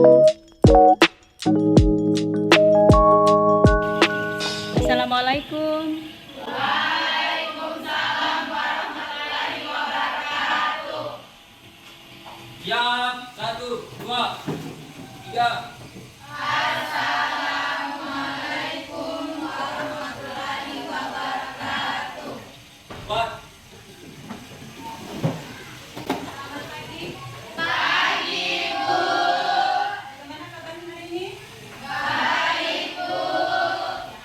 Assalamualaikum. Waalaikumsalam warahmatullahi wabarakatuh. Siap, 1, 2, 3. Assalamualaikum warahmatullahi wabarakatuh. 4. Selamat pagi. Pagi, Bu. Bagaimana kabarnya hari ini? Baik, Bu.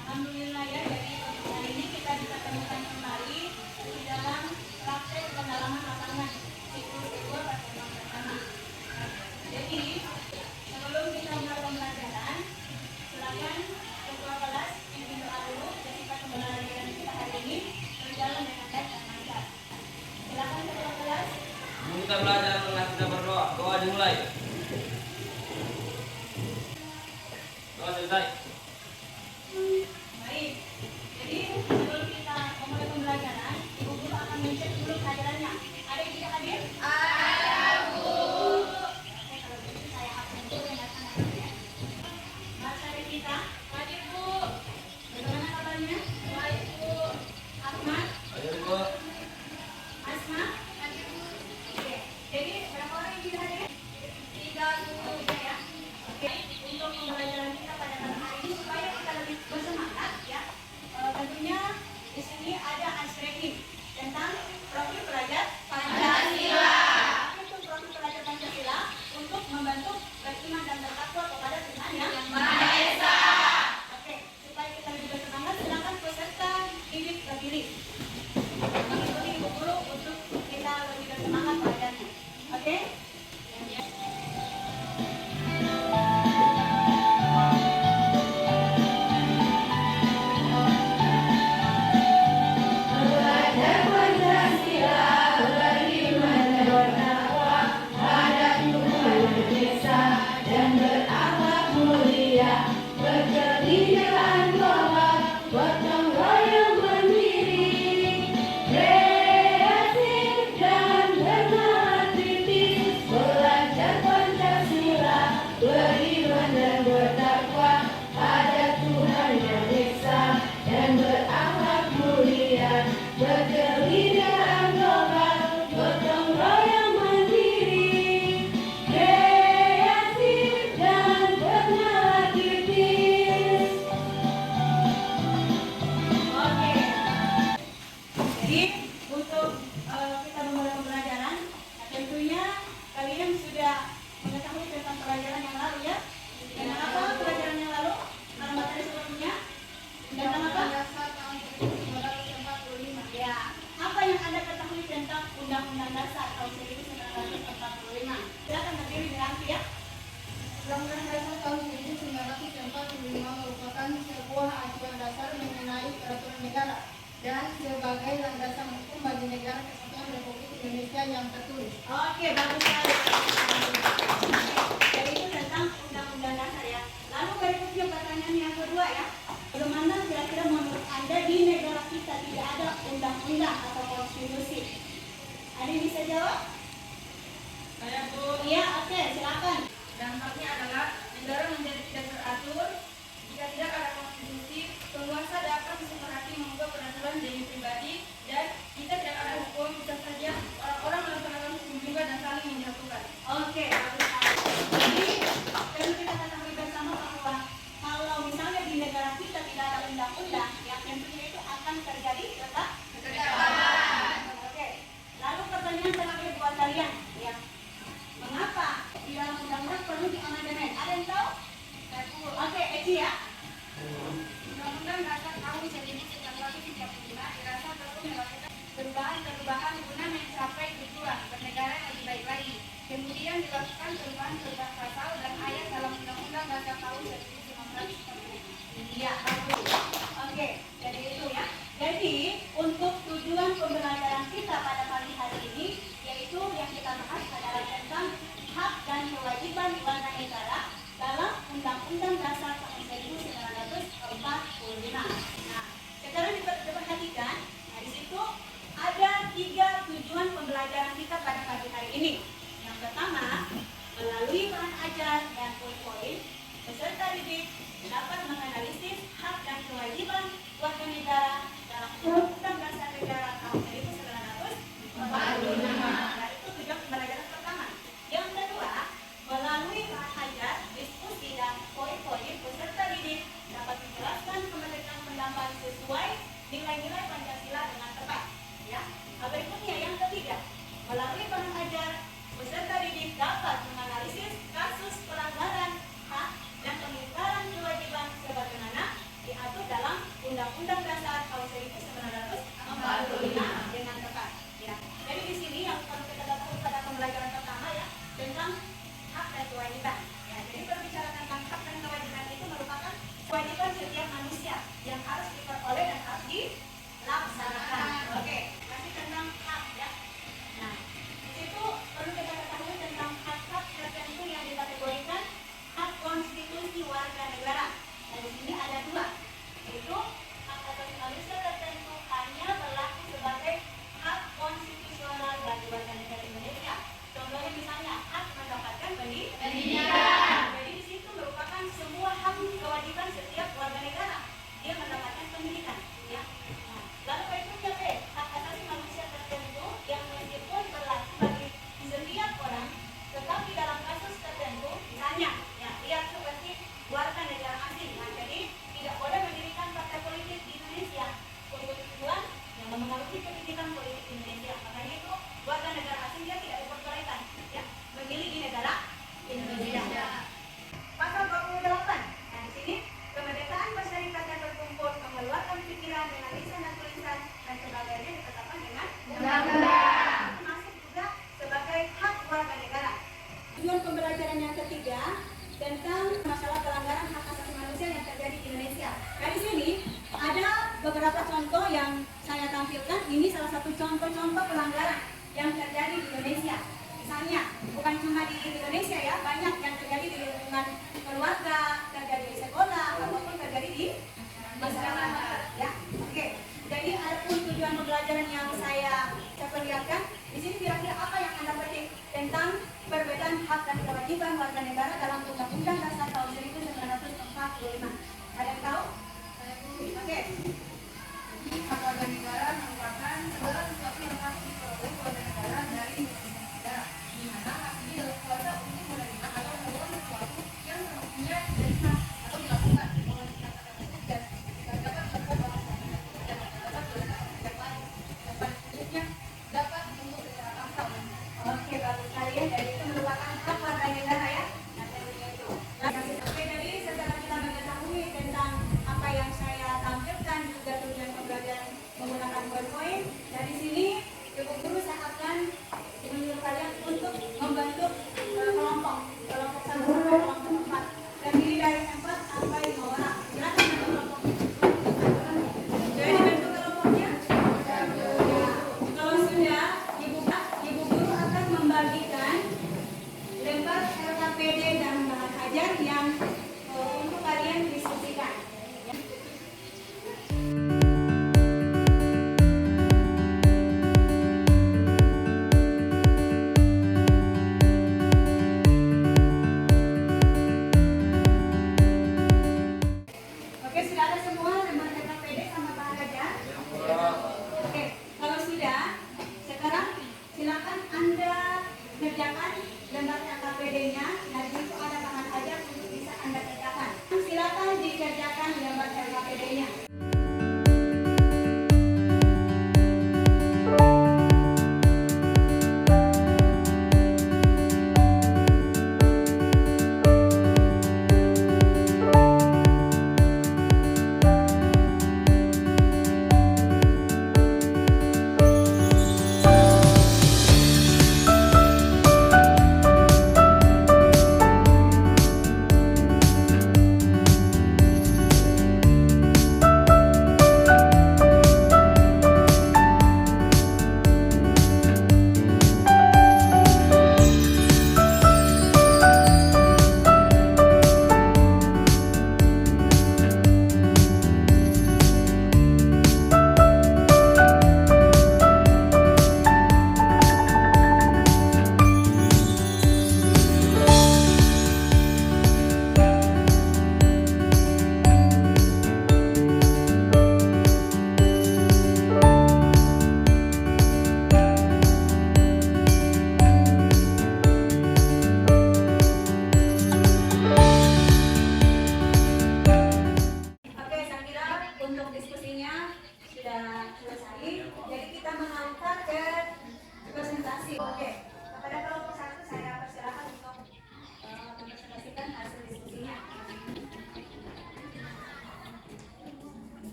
Alhamdulillah ya, jadi hari ini kita bisa temukan kembali di dalam praktek pendalaman lapangan siklus kedua pertemuan pertama. Jadi sebelum kita mulai pembelajaran, silakan ketua kelas pimpin doa dulu. Jadi pembelajaran kita hari ini berjalan dengan baik dan lancar. Silakan ketua kelas. Kita belajar dengan kita berdoa. Doa dimulai. Doa selesai. Baik. Jadi sebelum kita memulai pembelajaran, Ibu Guru akan mencek dulu kehadirannya. Ada yang tidak hadir? Ada, Bu. Oke, kalau gitu saya akan dulu yang datang ya. Mas dari kita, hadir, Bu. Bagaimana kabarnya? Baik, Bu. Ahmad, Ayo, Bu. Asma, hadir, Bu. Oke. Jadi berapa orang yang tidak hadir? 3, Bu. 3 ya. Oke. Untuk pembelajaran kita pada malam hari ini supaya kita lebih bersemangat ya. Tentunya di sini ada ice breaking tentang profil pelajar Pancasila. Itu profil pelajar Pancasila untuk membantu beriman dan bertakwa kepada Tuhan yang Maha Esa. Oke, supaya kita lebih bersemangat, silakan peserta didik berdiri mengikuti Ibu Guru untuk kita lebih bersemangat belajarnya. Oke? Belajar Pancasila, beriman dan bertakwa pada Tuhan Yang Esa, dan berakhlak mulia, berkebinekaan global, gotong royong mandiri, kreatif dan bernalar kritis. Belajar Pancasila, beriman dan bertakwa pada Tuhan Yang Esa, dan berakhlak mulia, berkebinekaan global, gotong royong mandiri, kreatif dan bernalar kritis. Oke. Jadi untuk kita memulai pembelajaran, tentunya kalian sudah mengetahui tentang pelajaran yang lalu ya. Tentang apa pelajaran yang lalu? Para materi sebelumnya? Tentang apa? Ya. Apa yang Anda ketahui tentang Undang-Undang Dasar tahun 1945? Silakan berdiri dirangkai ya. Undang-Undang Dasar tahun 1945 merupakan sebuah acuan dasar mengenai peraturan negara dan sebagai landasan hukum bagi negara kesatuan Republik Indonesia yang tertulis. Oke, bagus sekali. Jadi itu tentang Undang-Undang Dasar ya. Lalu berikutnya pertanyaan yang kedua ya. Bagaimana kira-kira menurut Anda di negara kita tidak ada undang-undang atau konstitusi? Ada yang bisa jawab? Saya Bu, Iya, oke, silakan. dampaknya adalah negara menjadi tidak teratur. Jika tidak ada konstitusi, penguasa dapat disepakati membuat peraturan demi pribadi, dan jika tidak ada hukum, bisa saja orang-orang melaksanakan hukum juga dan saling menjatuhkan. Oke, bagus sekali. Jadi, perlu kita ketahui bersama bahwa kalau misalnya di negara kita tidak ada undang-undang, yang tentunya itu akan terjadi kegagalan. Oke. Lalu pertanyaan terakhir buat kalian, ya. Mengapa di dalam undang-undang perlu diamandemen? Ada yang tahu? Oke, Eci ya. Undang-Undang Dasar tahun 1945 dirasa perlu melakukan perubahan-perubahan guna mencapai tujuan bernegara yang lebih baik lagi. Kemudian dilakukan perubahan-perubahan pasal dan ayat dalam Undang-Undang Dasar tahun 1945. Iya, bagus. Oke, jadi itu ya. Jadi, untuk tujuan pembelajaran kita pada pagi hari ini, yaitu yang kita bahas adalah tentang hak dan kewajiban warga negara dalam Undang-Undang Dasar tahun 1945. Nah, sekarang diperhatikan, nah di situ ada 3 ajar dan poin-poin, peserta didik dapat menganalisis hak dan kewajiban warga negara dalam Undang-Undang Dasar Negara tahun 1945. Nah, itu tujuan pembelajaran pertama. Yang kedua, melalui bahan ajar, diskusi dan poin-poin, peserta didik dapat menjelaskan kemerdekaan pendapat sesuai nilai-nilai Pancasila dengan tepat. Ya. Berikutnya yang ketiga, melalui bahan ajar, peserta didik dapat menganalisis kasus pelanggaran hak dan pengingkaran kewajiban sebagaimana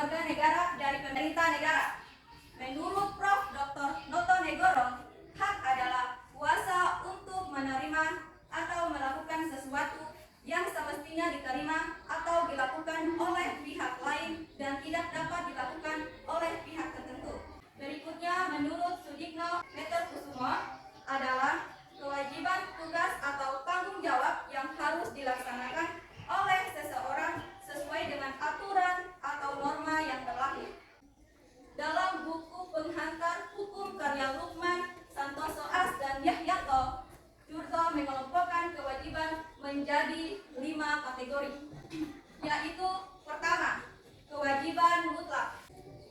warga negara dari pemerintah negara. Menurut Prof. Dr. Noto Negoro, hak adalah kuasa untuk menerima atau melakukan sesuatu yang semestinya diterima atau dilakukan oleh pihak lain dan tidak dapat dilakukan oleh pihak tertentu. Berikutnya, menurut Sudikno Meterkusumo, adalah kewajiban tugas atau tanggung jawab yang harus dilaksanakan oleh seseorang sesuai dengan aturan atau norma yang berlaku. Dalam buku penghantar hukum karya Lukman, Santoso As, dan Yahyato, Jurto mengelompokkan kewajiban menjadi 5 kategori, yaitu pertama, kewajiban mutlak,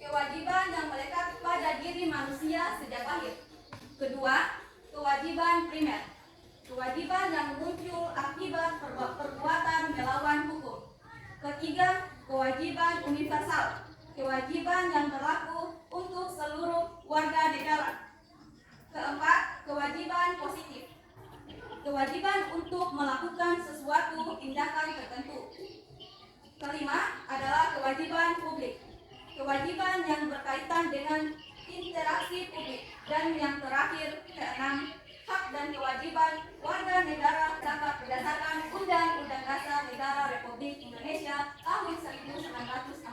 kewajiban yang melekat pada diri manusia sejak lahir. Kedua, kewajiban primer, kewajiban yang muncul akibat perbuatan melawan hukum. Ketiga, kewajiban universal, kewajiban yang berlaku untuk seluruh warga negara. Keempat, kewajiban positif, kewajiban untuk melakukan sesuatu tindakan tertentu. Kelima adalah kewajiban publik, kewajiban yang berkaitan dengan interaksi publik. Dan yang terakhir, keenam, hak dan kewajiban warga negara dapat berdasarkan Undang-Undang Dasar Negara Republik Indonesia tahun 1945.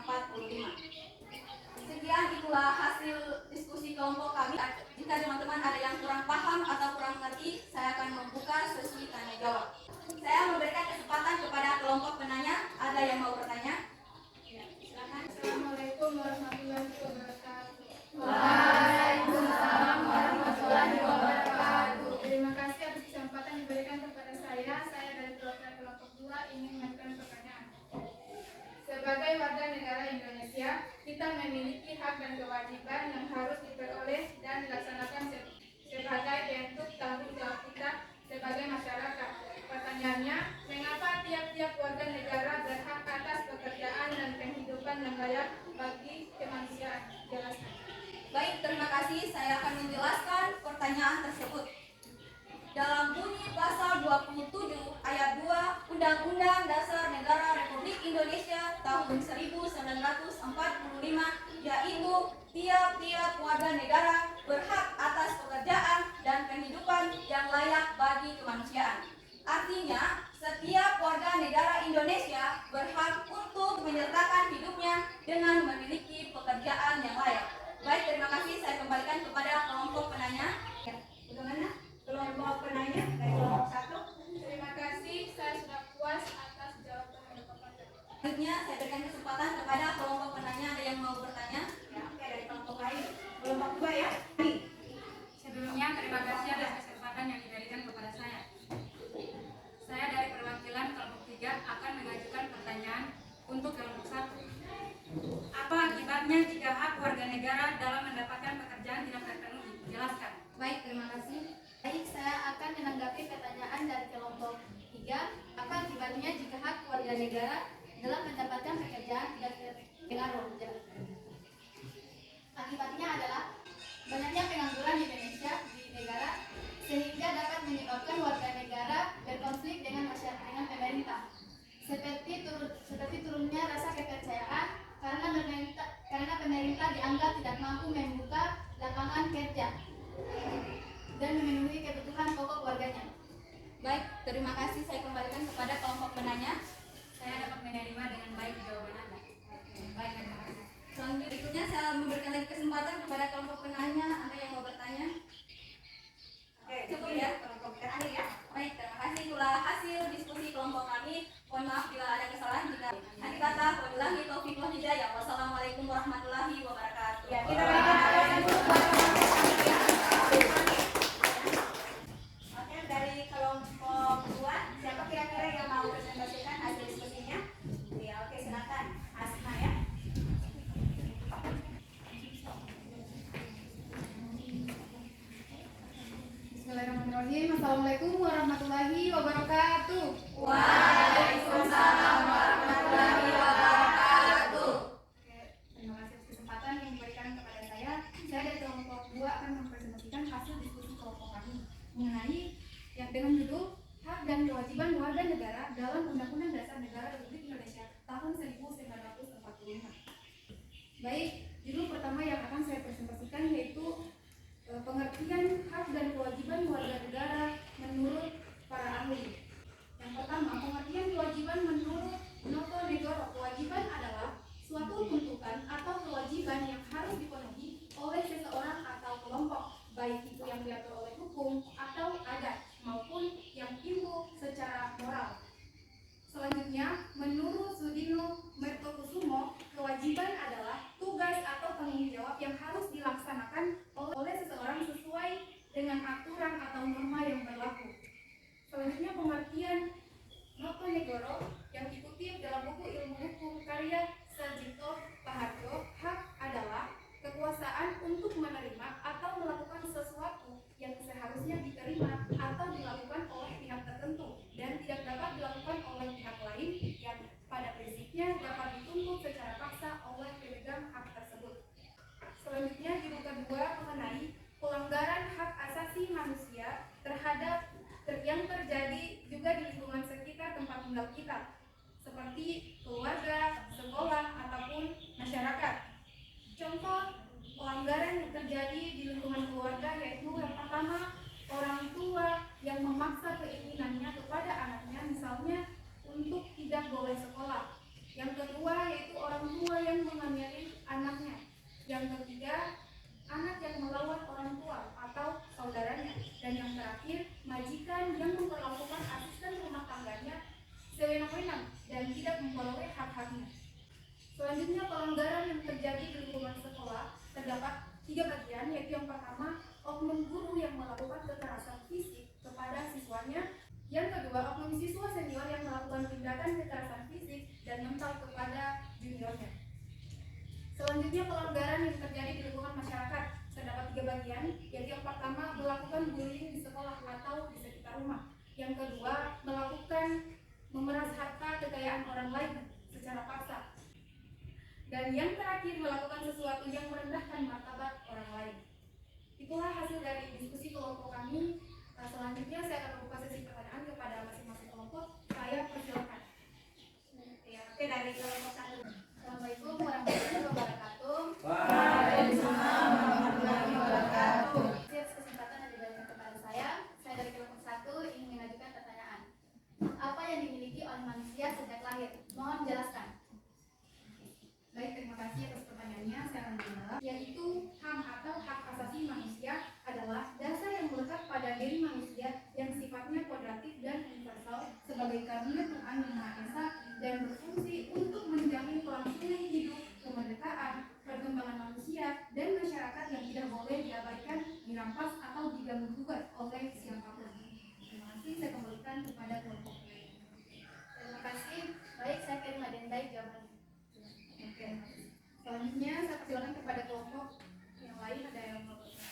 Sekian itulah hasil diskusi kelompok kami. Jika teman-teman ada yang kurang paham atau kurang mengerti, saya akan membuka sesi tanya jawab. Saya memberikan kesempatan kepada kelompok penanya. Ada yang mau bertanya? Ya, silakan. Assalamualaikum warahmatullahi wabarakatuh. Waalaikumsalam warahmatullahi wabarakatuh. Terima kasih atas kesempatan diberikan kepada saya. Saya dari perwakilan kelompok 2 ingin mengajukan pertanyaan. Sebagai warga negara Indonesia, kita memiliki hak dan kewajiban yang harus diperoleh dan dilaksanakan sebagai bentuk tanggung jawab kita sebagai masyarakat. Pertanyaannya, mengapa tiap-tiap warga negara berhak atas pekerjaan dan kehidupan yang layak bagi kemanusiaan? Jelaskan. Baik, terima kasih. Saya akan menjelaskan pertanyaan tersebut. Dalam bunyi pasal 27 ayat 2 Undang-Undang Dasar Negara Republik Indonesia tahun 1945, yaitu tiap-tiap warga negara berhak atas pekerjaan dan kehidupan yang layak bagi kemanusiaan. Artinya, setiap warga negara Indonesia berhak untuk menyertakan hidupnya dengan memiliki pekerjaan yang layak. Baik, terima kasih. Saya kembalikan kepada kelompok penanya. Ya, bagaimana? Kelompok penanya dari kelompok 1. Terima kasih, saya sudah puas atas jawaban yang Bapak berikan. Selanjutnya, saya berikan kesempatan kepada kelompok penanya. Ada yang mau bertanya? Ya, oke, dari kelompok lain. Kelompok 2 ya. Sebelumnya, terima kasih atas kesempatan yang diberikan kepada saya. Saya dari perwakilan kelompok 3 akan mengajukan pertanyaan untuk kelompok 1. Apa akibatnya jika hak warga negara dalam mendapatkan pekerjaan tidak terpenuhi? Jelaskan. Baik, terima kasih. Baik, saya akan menanggapi pertanyaan dari kelompok 3. Apa akibatnya jika hak warga negara dalam mendapatkan pekerjaan tidak terpenuhi? Akibatnya adalah banyaknya pengangguran di Indonesia di negara sehingga dapat menyebabkan warga negara berkonflik dengan masyarakat dengan pemerintah. Seperti turunnya rasa kepercayaan karena pemerintah dianggap tidak mampu membuka lapangan kerja dan memenuhi kebutuhan pokok warganya. Baik, terima kasih. Saya kembalikan kepada kelompok penanya. Saya dapat menerima dengan baik jawaban Anda. Baik, terima kasih. Selanjutnya, saya memberikan lagi kesempatan kepada kelompok penanya. Ada yang mau bertanya? Oke, cukup ya, kelompok terakhir ya. Baik, terima kasih. Itulah hasil diskusi kelompok kami. Mohon maaf bila ada kesalahan. Jika ada kata, wabillahi taufiq wal hidayah. Wassalamualaikum warahmatullahi wabarakatuh. Ya, kita berikan apresiasi kepada kelompok kami ya. Oke, dari kelompok 2, siapa kira-kira yang mau presentasikan hasil diskusinya? Ya, oke, silakan. Asma ya. Bismillahirrahmanirrahim. Assalamualaikum warahmatullahi wabarakatuh. Waalaikumsalam warahmatullahi wabarakatuh. Oke, terima kasih atas kesempatan yang diberikan kepada saya. Saya dari kelompok 2 akan mempresentasikan hasil diskusi kelompok kami mengenai yang dengan judul Hak dan Kewajiban Warga Negara dalam Undang-Undang Dasar Negara Republik Indonesia tahun 1945. Baik, judul pertama yang akan saya presentasikan yaitu pengertian hak dan kewajiban warga negara menurut para ahli. Yang pertama, pengertian kewajiban menurut Noto Negoro. Kewajiban adalah suatu tuntutan atau kewajiban yang harus dipenuhi oleh seseorang atau kelompok, baik itu yang diatur oleh hukum atau adat maupun yang timbul secara moral. Selanjutnya, menurut Sudino Mertokusumo, kewajiban adalah tugas atau tanggung jawab yang harus dilaksanakan oleh seseorang sesuai dengan aturan atau norma yang berlaku. Selanjutnya, pengertian Noto Negoro yang dikutip dalam buku Ilmu Hukum karya Sarjito Paharjo, hak adalah kekuasaan untuk menerima atau melakukan sesuatu yang seharusnya diterima atau dilakukan oleh pihak tertentu dan tidak dapat dilakukan oleh pihak lain yang pada prinsipnya dapat dituntut secara paksa oleh pemegang hak tersebut. Selanjutnya, judul kedua mengenai pelanggaran hak asasi manusia terhadap yang terjadi juga di lingkungan sekitar tempat tinggal kita, seperti keluarga, sekolah, ataupun masyarakat. Contoh pelanggaran yang terjadi di lingkungan keluarga yaitu yang pertama, orang tua yang memaksa keinginannya kepada anaknya, misalnya untuk tidak boleh sekolah. Yang kedua yaitu orang tua yang menganiaya anaknya. Yang ketiga, anak yang melawan orang tua atau saudaranya. Dan yang terakhir, majikan yang memperlakukan asisten rumah tangganya sewenang-wenang dan tidak memperoleh hak-haknya. Selanjutnya, pelanggaran yang terjadi di lingkungan sekolah terdapat 3 bagian, yaitu yang pertama, oknum guru yang melakukan kekerasan fisik kepada siswanya. Yang kedua, oknum siswa senior yang melakukan tindakan kekerasan fisik dan mental kepada juniornya. Selanjutnya, pelanggaran yang terjadi di lingkungan masyarakat terdapat 3 bagian, yaitu yang pertama, melakukan bullying di sekolah atau di sekitar rumah. Yang kedua, melakukan memeras harta kekayaan orang lain secara paksa. Dan yang terakhir, melakukan sesuatu yang merendahkan martabat orang lain. Itulah hasil dari diskusi kelompok kami. Selanjutnya saya akan membuka sesi pertanyaan kepada masing-masing kelompok. Saya persilakan. Oke, dari kelompok 1. Assalamualaikum warahmatullahi wabarakatuh. Waalaikumsalam warahmatullahi wabarakatuh. Atas kesempatan yang diberikan kepada saya dari kelompok 1 ingin mengajukan pertanyaan. Apa yang dimiliki oleh manusia sejak lahir? Mohon jelaskan. Baik, terima kasih atas pertanyaannya. Saya akan menjawab, yaitu HAM atau hak asasi manusia adalah dasar yang melekat pada diri manusia yang sifatnya kodratif dan universal sebagai karunia Tuhan yang Maha Esa dan berfungsi untuk menjamin kelangsungan hidup, kemerdekaan, perkembangan manusia dan masyarakat yang tidak boleh diabaikan, dirampas atau diganggu-gugat oleh siapapun. Terima kasih. Saya kembalikan kepada kelompok lain. Terima kasih. Baik, saya terima dengan baik jawabannya. Oke. Selanjutnya saya persilakan kepada kelompok yang lain. Ada yang mau bertanya?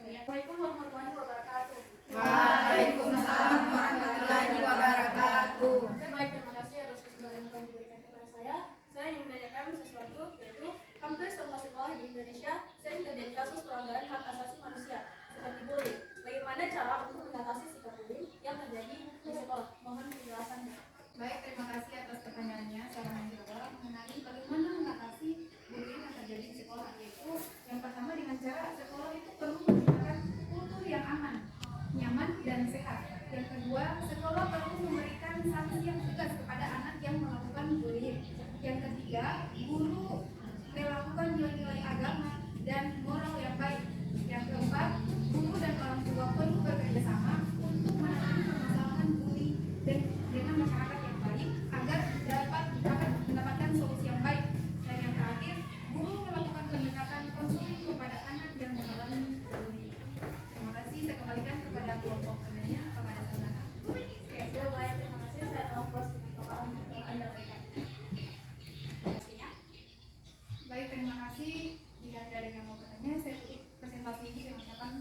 Assalamualaikum warahmatullahi wabarakatuh. Waalaikumsalam warahmatullahi wabarakatuh. Baik, terima kasih atas kesempatan yang diberikan kepada saya. Saya ingin menanyakan sesuatu, yaitu hampir semua sekolah di Indonesia sering terjadi kasus pelanggaran hak asasi manusia seperti bullying. Bagaimana cara untuk mengatasi sikap bullying yang terjadi di sekolah? Mohon penjelasannya. Baik, terima kasih atas pertanyaannya. Saya akan menjawab mengenai bagaimana mengatasi bullying yang terjadi di sekolah. Yaitu yang pertama, dengan cara sekolah itu perlu menciptakan kultur yang aman, nyaman, dan sehat. Yang kedua, sekolah perlu memberikan sanksi yang tegas kepada anak yang melakukan bullying. Yang ketiga, guru melakukan nilai-nilai agama dan moral yang baik. Yang keempat, guru dan orang tua perlu bekerja sama untuk menangani permasalahan bullying dan dengan masyarakat yang baik agar dapat mendapatkan solusi yang baik. Dan yang terakhir, guru melakukan pendekatan konseling kepada anak yang mengalami bullying. Terima kasih. Saya kembalikan kepada kelompok penanya. Apakah ada pertanyaan? Oke, baik, terima kasih. Saya telah puas dengan paparan yang Anda berikan. Baik, terima kasih. Jika tidak ada yang mau bertanya, saya tutup presentasi ini dengan ucapan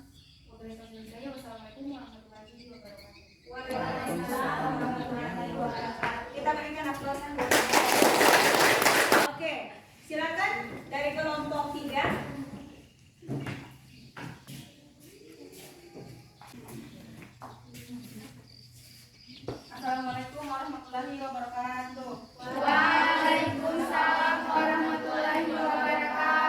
wabillahi taufiq hidayah. Wassalamualaikum warahmatullahi wabarakatuh. Waalaikumsalam warahmatullahi wabarakatuh. Kita berikan aplausan buat Oke, silakan dari kelompok 3. Assalamualaikum warahmatullahi wabarakatuh. Waalaikumsalam warahmatullahi wabarakatuh.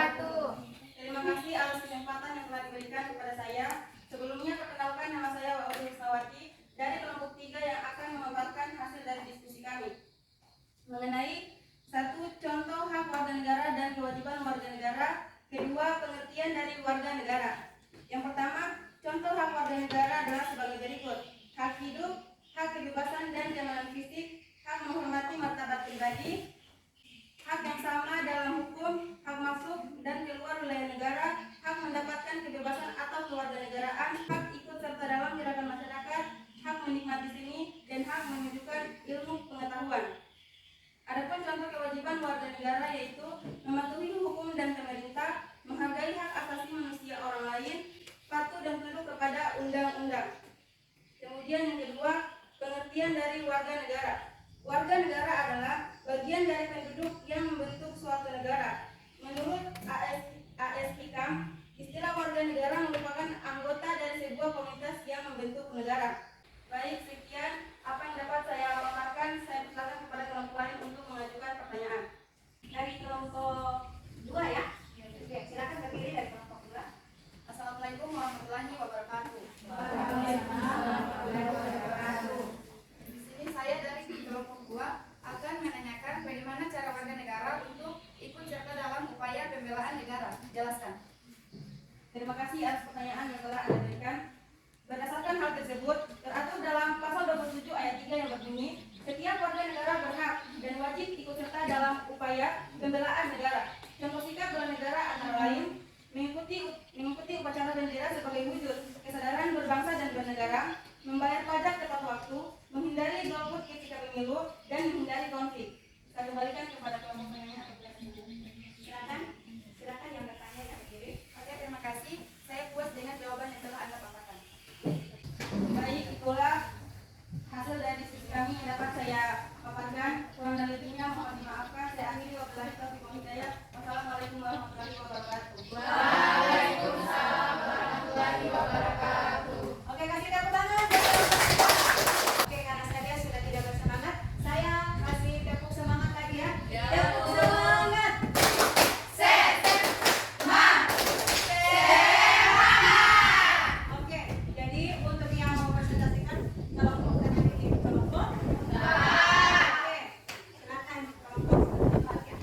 Kemudian yang kedua, pengertian dari warga negara. Warga negara adalah bagian dari penduduk yang membentuk suatu negara. Menurut AS Hikam, istilah warga negara merupakan anggota dari sebuah komunitas yang membentuk negara. Baik, sekian apa yang dapat saya paparkan. Saya persilakan kepada kelompok lain untuk mengajukan pertanyaan. Dari kelompok 2 ya. Oke, silakan berdiri dari kelompok 2. Assalamualaikum warahmatullahi wabarakatuh. Di sini saya dari kelompok 2 akan menanyakan bagaimana cara warga negara untuk ikut serta dalam upaya pembelaan negara. Jelaskan. Terima kasih atas pertanyaan yang telah Anda berikan. Berdasarkan hal tersebut, teratur dalam pasal 27 ayat 3 yang berbunyi, setiap warga negara berhak dan wajib ikut serta dalam upaya pembelaan negara. Contoh sikap bela negara antara lain mengikuti upacara bendera sebagai wujud kesadaran berbangsa dan bernegara, membayar pajak tepat waktu, menghindari golput ketika pemilu, dan menghindari konflik. Saya kembalikan kepada kelompok penanya. Silakan yang bertanya yang berdiri. Oke, terima kasih. Saya puas dengan jawaban yang telah Anda paparkan. Baik, itulah hasil dari diskusi kami yang dapat saya paparkan. Kurang dan lebihnya mohon dimaafkan. Saya akhiri wabillahi taufiq wal hidayah. Wassalamualaikum warahmatullahi wabarakatuh. Waalaikumsalam warahmatullahi wabarakatuh. Oke, kasih tepuk tangan. Oke, karena saya sudah tidak bersemangat, saya kasih tepuk semangat lagi ya. Tepuk semangat. Oke, jadi untuk yang mau presentasikan kelompok berada di kelompok. Oke, silakan kelompok depan ya.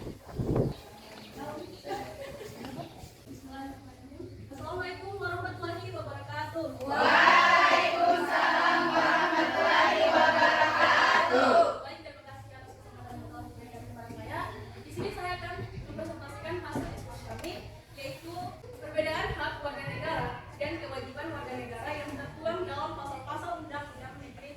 Assalamualaikum warahmatullahi wabarakatuh. Waalaikumsalam warahmatullahi wabarakatuh. Baik, terima kasih atas kesempatan yang telah diberikan kepada saya. Di sini saya akan mempresentasikan hasil diskusi kami, yaitu perbedaan hak warga negara dan kewajiban warga negara yang tertuang dalam pasal-pasal Undang-Undang Negeri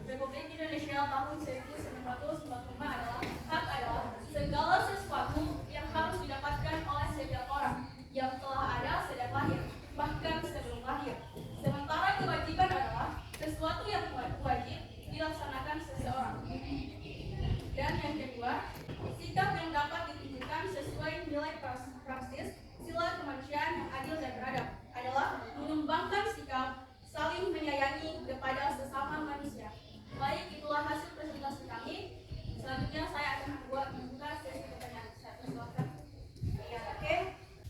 Republik Indonesia tahun 1945 adalah hak adalah segala sesuatu yang harus didapatkan oleh setiap orang yang telah ada sejak lahir, bahkan sebelum lahir. Sementara kewajiban adalah sesuatu yang wajib dilaksanakan seseorang. Dan yang kedua, sikap yang dapat ditunjukkan sesuai nilai praksis sila kemanusiaan yang adil dan beradab adalah mengembangkan sikap saling menyayangi kepada sesama manusia. Baik, itulah hasil presentasi kami. Selanjutnya saya akan membuka sesi pertanyaan. Saya persilakan. Iya, oke.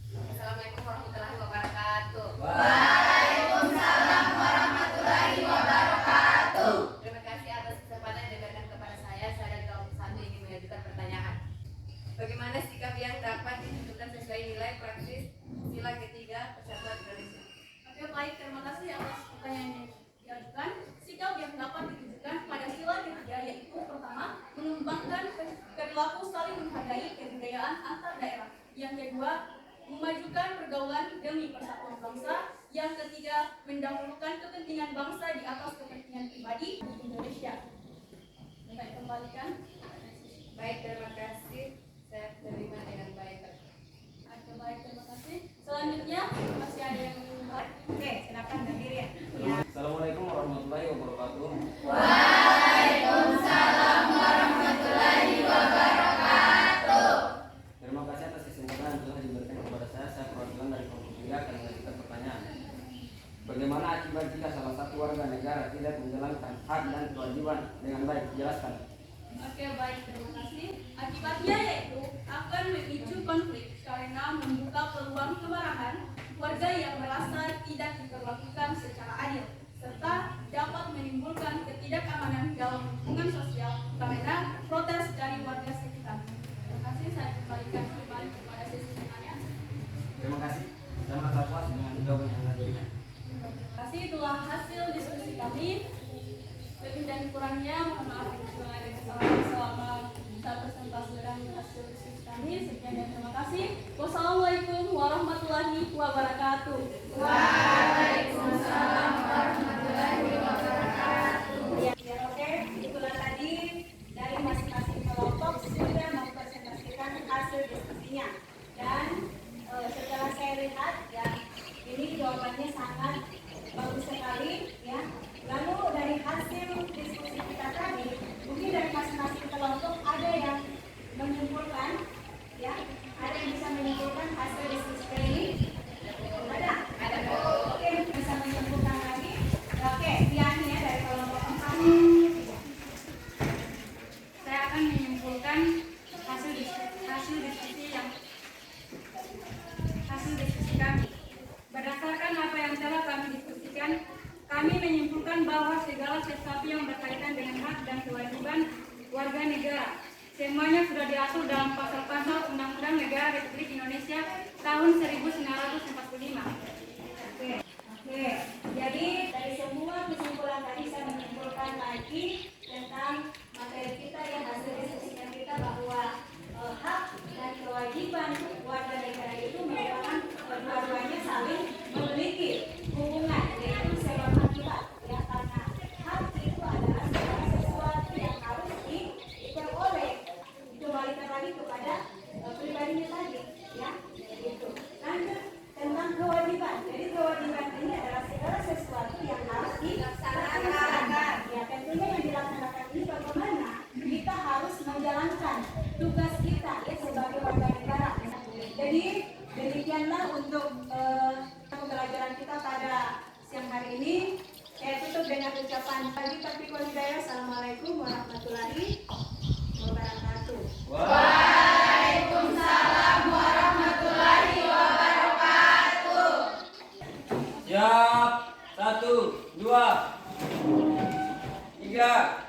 Assalamualaikum warahmatullahi wabarakatuh. Waalaikumsalam warahmatullahi wabarakatuh. Terima kasih atas kesempatan yang diberikan kepada saya. Saya dari kelompok 1 ingin mengajukan pertanyaan. Bagaimana sikap yang dapat ditunjukkan sesuai nilai praksis sila ketiga Persatuan Indonesia? Oke, baik, terima kasih atas pertanyaan yang diajukan. Sikap yang dapat ditunjukkan pada sila ketiga yaitu pertama, mengembangkan perilaku saling menghargai kebudayaan antar daerah. Yang kedua, memajukan pergaulan demi persatuan bangsa. Yang ketiga, mendahulukan kepentingan bangsa di atas kepentingan pribadi di Indonesia. Saya kembalikan. Baik, terima kasih. Saya terima dengan baik. Oke, baik, terima kasih. Selanjutnya masih ada yang ingin Oke, silakan berdiri ya. Assalamualaikum warahmatullahi wabarakatuh. Waalaikumsalam warahmatullahi wabarakatuh. Terima kasih atas kesempatan yang telah diberikan kepada saya. Saya perwakilan dari kelompok 3 akan mengajukan pertanyaan. Bagaimana akibat jika salah satu warga negara tidak menjalankan hak dan kewajiban dengan baik? Jelaskan. Oke, baik, terima kasih. Akibatnya yaitu akan memicu konflik karena membuka peluang kemarahan warga yang merasa tidak diperlakukan secara adil, serta dapat menimbulkan ketidakamanan dalam lingkungan sosial karena protes dari warga sekitar. Terima kasih, saya kembalikan kembali kepada sesi pertanyaan. Terima kasih. Saya merasa puas dengan jawaban yang Anda berikan. Terima kasih, itulah hasil diskusi kami. Lebih dan kurangnya mohon maaf jika ada kesalahan selama saya presentasikan hasil diskusi kami. Sekian dan terima kasih. Wassalamualaikum warahmatullahi wabarakatuh. Waalaikumsalam warahmatullahi wabarakatuh. Ya, oke. Itulah tadi dari sesuatu yang berkaitan dengan hak dan kewajiban warga negara. Semuanya sudah diatur dalam pasal-pasal Undang-Undang Negara Republik Indonesia tahun 1945. Oke, jadi dari semua kesimpulan tadi saya menyimpulkan lagi tentang materi kita yang hasil diskusikan kita bahwa hak dan kewajiban warga negara itu merupakan dua-duanya saling memiliki hubungan, yaitu sebab akibat ya, karena hak itu adalah segala sesuatu yang harus diperoleh. Dikembalikan lagi kepada pribadinya tadi ya, gitu. Lanjut tentang kewajiban. Jadi kewajiban ini adalah segala sesuatu yang harus dilaksanakan. Ya, tentunya yang dilaksanakan ini bagaimana kita harus menjalankan tugas kita ya sebagai warga negara. Jadi demikianlah untuk pembelajaran kita pada siang hari ini. Saya tutup dengan ucapan bagi Taufiq wal Hidayah. Assalamualaikum warahmatullahi wabarakatuh. Waalaikumsalam warahmatullahi wabarakatuh. Siap. 1, 2, 3.